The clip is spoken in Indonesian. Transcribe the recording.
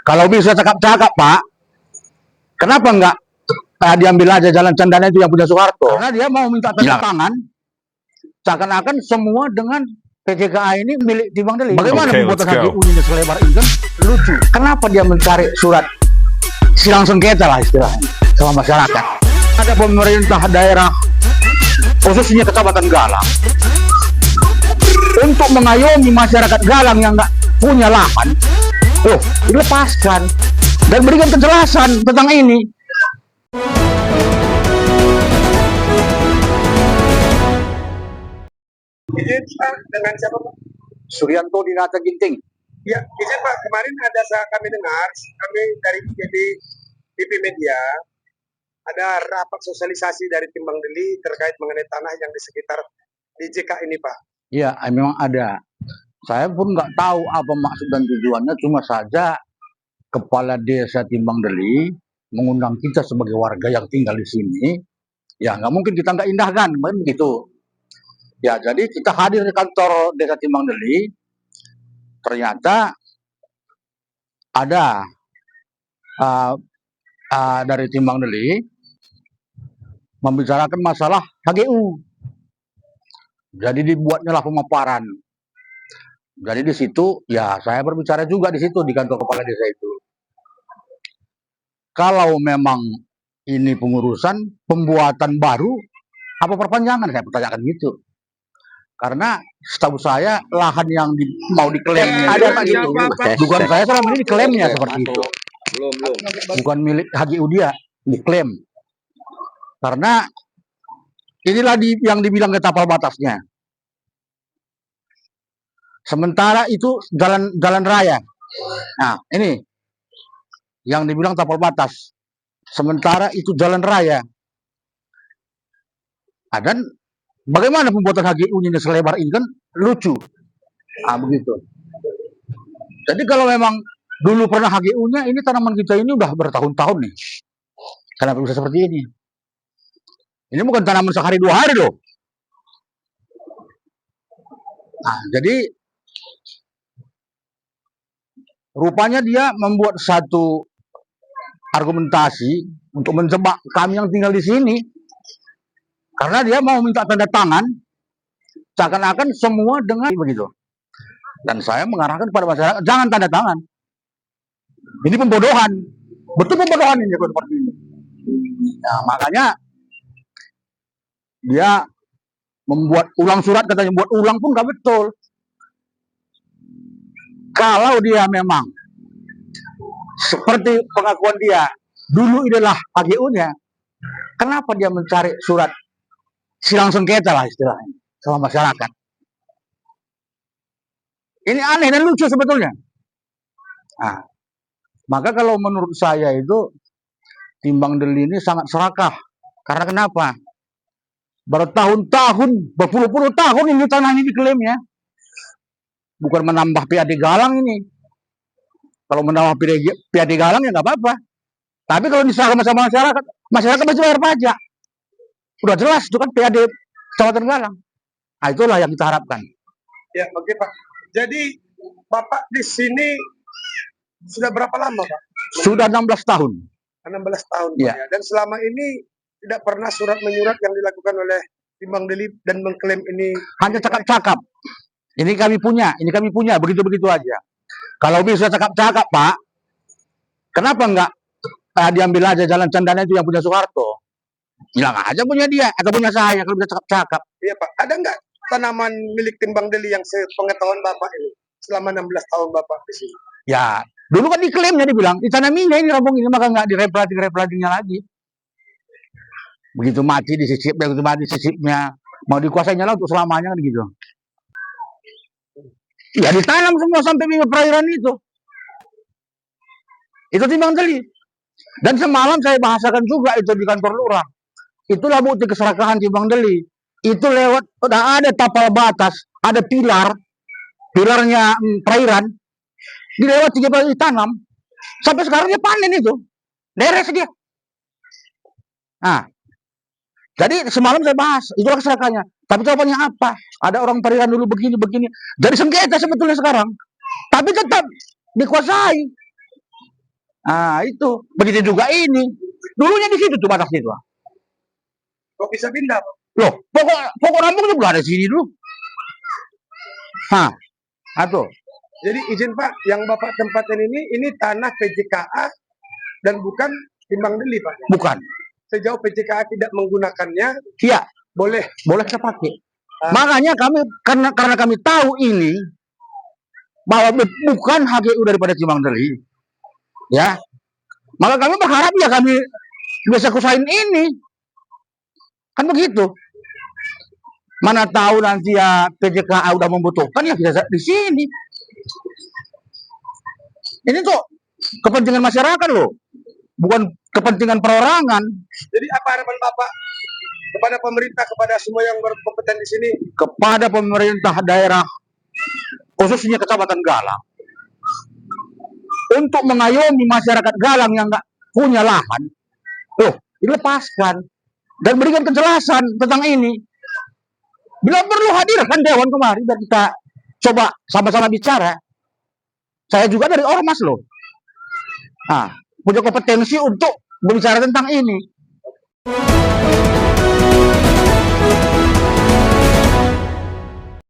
Kalau bisa cakap-cakap, Pak, kenapa enggak diambil aja jalan Cendana itu yang punya Soeharto? Karena dia mau minta tanda tangan, seakan-akan semua dengan PJKA ini milik Timbang Deli. Bagaimana pembuatan HGU ini selebar ini kan lucu. Kenapa dia mencari surat silang sengketa lah istilahnya sama masyarakat? Ada pemerintah daerah, khususnya Kecamatan Galang, untuk mengayomi masyarakat Galang yang nggak punya lahan, dilepaskan dan berikan kejelasan tentang ini. Izin Pak, dengan siapa Pak? Suryanto Dinata Ginting. Ya, izin Pak, kemarin ada kami dengar, kami dari TV Media, ada rapat sosialisasi dari Timbang Deli terkait mengenai tanah yang di sekitar DJK ini Pak. Iya, memang ada. Saya pun nggak tahu apa maksud dan tujuannya, cuma saja Kepala Desa Timbang Deli mengundang kita sebagai warga yang tinggal di sini. Ya, nggak mungkin kita nggak indahkan, begitu. Ya, jadi kita hadir di kantor Desa Timbang Deli. Ternyata ada dari Timbang Deli membicarakan masalah HGU. Jadi dibuatnya lah pemaparan. Jadi di situ, ya saya berbicara juga di situ di kantor kepala desa itu. Kalau memang ini pengurusan pembuatan baru, apa perpanjangan? Saya pertanyakan gitu. Karena setahu saya lahan yang mau diklaim ada Pak gitu. Bukan saya selama ini diklaimnya seperti itu. Belum. Bukan milik HGU dia, diklaim. Karena inilah yang dibilang ketapal batasnya. Sementara itu jalan raya. Nah, ini yang dibilang tapal batas. Sementara itu jalan raya. Dan bagaimana pembuatan HGU ini selebar ini kan lucu. Begitu. Jadi kalau memang dulu pernah HGU-nya, ini tanaman kita ini udah bertahun-tahun nih. Kenapa bisa seperti ini? Ini bukan tanaman sehari dua hari loh. Jadi rupanya dia membuat satu argumentasi untuk menjebak kami yang tinggal di sini. Karena dia mau minta tanda tangan, seakan-akan semua dengan begitu. Dan saya mengarahkan kepada masyarakat, jangan tanda tangan. Ini pembodohan. Betul pembodohan ini seperti ini. Nah, makanya dia membuat ulang surat, katanya buat ulang pun nggak betul. Kalau dia memang seperti pengakuan dia, dulu inilah HGU-nya, kenapa dia mencari surat silang sengketa lah istilahnya sama masyarakat? Ini aneh dan lucu sebetulnya. Maka kalau menurut saya itu Timbang Deli ini sangat serakah. Karena kenapa? Bertahun-tahun, berpuluh-puluh tahun ini tanah ini diklaimnya. Bukan menambah PAD Galang ini. Kalau menambah PAD Galang ya nggak apa-apa. Tapi kalau diserahkan sama masyarakat masih bayar pajak. Udah jelas itu kan PAD Kecamatan Galang. Itulah yang kita harapkan. Ya, oke Pak. Jadi Bapak di sini sudah berapa lama Pak? Sudah 16 tahun. 16 tahun Ya. Pak, ya. Dan selama ini tidak pernah surat menyurat yang dilakukan oleh Timbang Deli dan mengklaim ini. Hanya cakap-cakap. Ini kami punya, begitu-begitu aja. Kalau bisa cakap-cakap, Pak, kenapa enggak diambil aja jalan Cendana itu yang punya Soeharto? Bilang aja punya dia, atau punya saya, kalau bisa cakap-cakap. Iya Pak, ada enggak tanaman milik Timbang Deli yang sepengetahuan Bapak ini selama 16 tahun Bapak di sini? Ya, dulu kan diklaimnya, dibilang, ditanaminya ini rombong ini, maka enggak direplantingnya lagi. Begitu mati disisipnya, mau dikuasainya lah untuk selamanya kan gitu. Ya ditanam semua sampai minggu perairan itu. Itu Timbang Deli. Dan semalam saya bahasakan juga itu di kantor lurah. Itulah bukti keserakahan Timbang Deli. Itu lewat, udah ada tapal batas, ada pilarnya perairan, dilewat 3 kali ditanam. Sampai sekarang dia panen itu. Deres dia. Jadi semalam saya bahas, itulah keserakahannya. Tapi jawabannya apa? Ada orang perairan dulu begini. Dari sengketa sebetulnya sekarang. Tapi tetap dikuasai. Ah, itu. Begitu juga ini. Dulunya di situ tuh batas itu. Kok bisa pindah, Pak? Loh, pokok rambung juga ada di sini dulu. Hah, atuh. Jadi izin Pak, yang Bapak tempatin ini tanah PJKA dan bukan timbang deli Pak? Bukan. Sejauh PJKA tidak menggunakannya, Iya, boleh saya pakai. Makanya kami karena kami tahu ini bahwa bukan HGU daripada Timbang Deli. Ya. Maka kami berharap ya kami bisa kusain ini. Kan begitu. Mana tahu nanti ya PJKA udah membutuhkan ya bisa di sini. Ini tuh kepentingan masyarakat loh. Bukan kepentingan perorangan. Jadi apa harapan Bapak kepada pemerintah, kepada semua yang berkompeten di sini? Kepada pemerintah daerah, khususnya Kecamatan Galang, untuk mengayomi masyarakat Galang yang nggak punya lahan, dilepaskan dan berikan kejelasan tentang ini. Bila perlu hadirkan dewan kemari dan kita coba sama-sama bicara. Saya juga dari ormas loh. Nah, punya kompetensi untuk berbicara tentang ini.